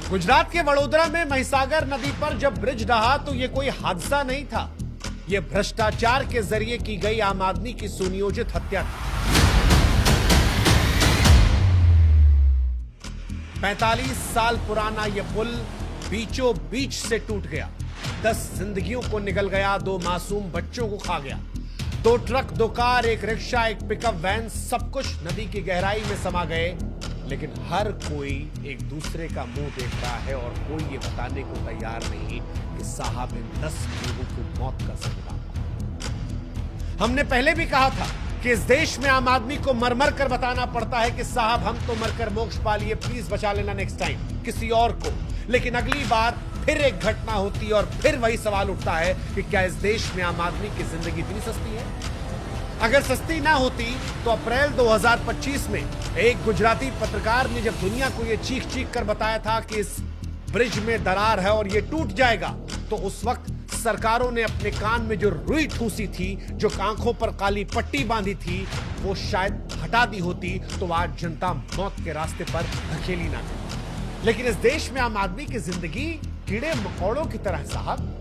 गुजरात के वडोदरा में महिसागर नदी पर जब ब्रिज ढहा तो यह कोई हादसा नहीं था, यह भ्रष्टाचार के जरिए की गई आम आदमी की सुनियोजित हत्या थी। 45 साल पुराना यह पुल बीचों बीच से टूट गया, 10 जिंदगियों को निगल गया, 2 मासूम बच्चों को खा गया। 2 truck, 2 car, 1 rickshaw, 1 pickup van, सब कुछ नदी की गहराई में समा गए। लेकिन हर कोई एक दूसरे का मुंह देख रहा है और कोई ये बताने को तैयार नहीं कि साहब इन 10 लोगों की मौत का जिम्मेदार। हमने पहले भी कहा था कि इस देश में आम आदमी को मर मर कर बताना पड़ता है कि साहब हम तो मरकर मोक्ष पा लिए, प्लीज बचा लेना नेक्स्ट टाइम किसी और को। लेकिन अगली बार फिर एक घटना होती है और फिर वही सवाल उठता है कि क्या इस देश में आम आदमी की जिंदगी इतनी सस्ती है? अगर सस्ती ना होती तो अप्रैल 2025 में एक गुजराती पत्रकार ने जब दुनिया को यह चीख चीख कर बताया था कि इस ब्रिज में दरार है और यह टूट जाएगा, तो उस वक्त सरकारों ने अपने कान में जो रुई ठूसी थी, जो आंखों पर काली पट्टी बांधी थी, वो शायद हटा दी होती तो आज जनता मौत के रास्ते पर धकेली ना करती। लेकिन इस देश में आम आदमी की जिंदगी कीड़े मकोड़ों की तरह साहब।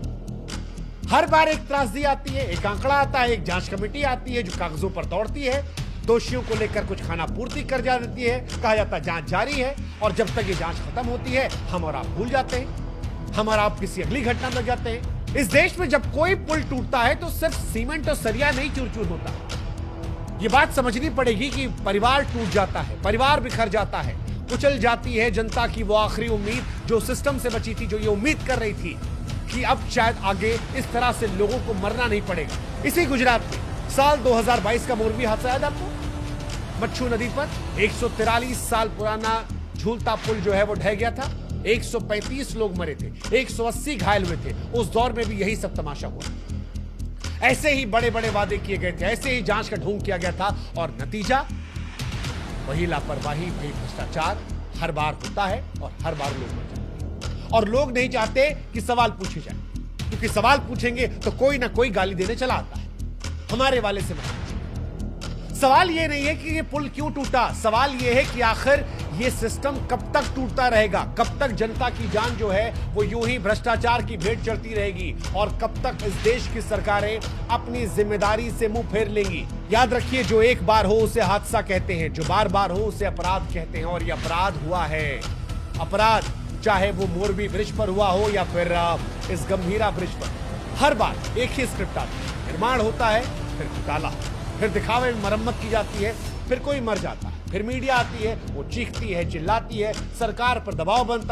हर बार एक त्रासदी आती है, एक आंकड़ा आता है, एक जांच कमेटी आती है जो कागजों पर दौड़ती है, दोषियों को लेकर कुछ खाना पूर्ति कर जा देती है, कहा जाता है जांच जारी है, और जब तक ये जांच खत्म होती है हम और आप भूल जाते हैं, हम और आप किसी अगली घटना में लग जाते हैं। इस देश में जब कोई पुल टूटता है तो सिर्फ सीमेंट और सरिया नहीं चूर चूर होता। ये बात समझनी पड़ेगी कि परिवार टूट जाता है, परिवार बिखर जाता है, कुचल जाती है जनता की वो आखिरी उम्मीद जो सिस्टम से बची थी, जो ये उम्मीद कर रही थी कि अब शायद आगे इस तरह से लोगों को मरना नहीं पड़ेगा। इसी गुजरात में साल 2022 का मोरबी हादसा याद आपको? मच्छू नदी पर 143 साल पुराना झूलता पुल जो है वो ढह गया था, 135 लोग मरे थे, 180 घायल हुए थे। उस दौर में भी यही सब तमाशा हुआ। ऐसे ही बड़े बड़े वादे किए गए थे, ऐसे ही जांच का ढोंग किया गया था और नतीजा वही लापरवाही, वही भ्रष्टाचार हर बार होता है और हर बार लोग मर जाते हैं। और लोग नहीं चाहते कि सवाल पूछे जाए, क्योंकि सवाल पूछेंगे तो कोई ना कोई गाली देने चला आता है। हमारे वाले से मत पूछिए। सवाल यह नहीं है कि ये पुल क्यों टूटा, सवाल यह है कि आखिर ये सिस्टम कब तक टूटता रहेगा, कब तक जनता की जान जो है वो यूं ही भ्रष्टाचार की भेंट चढ़ती रहेगी, और कब तक इस देश की सरकारें अपनी जिम्मेदारी से मुंह फेर लेंगी। याद रखिए, जो एक बार हो उसे हादसा कहते हैं, जो बार बार हो उसे अपराध कहते हैं, और ये अपराध हुआ है। अपराध चाहे वो मोरबी ब्रिज पर हुआ हो या फिर इस गंभीरा ब्रिज पर, हर बार एक ही स्क्रिप्ट आती है। निर्माण होता है, फिर घोटाला, फिर दिखावे में मरम्मत की जाती है, फिर कोई मर जाता है, फिर मीडिया आती है, वो चीखती है, चिल्लाती है, सरकार पर दबाव बनता है।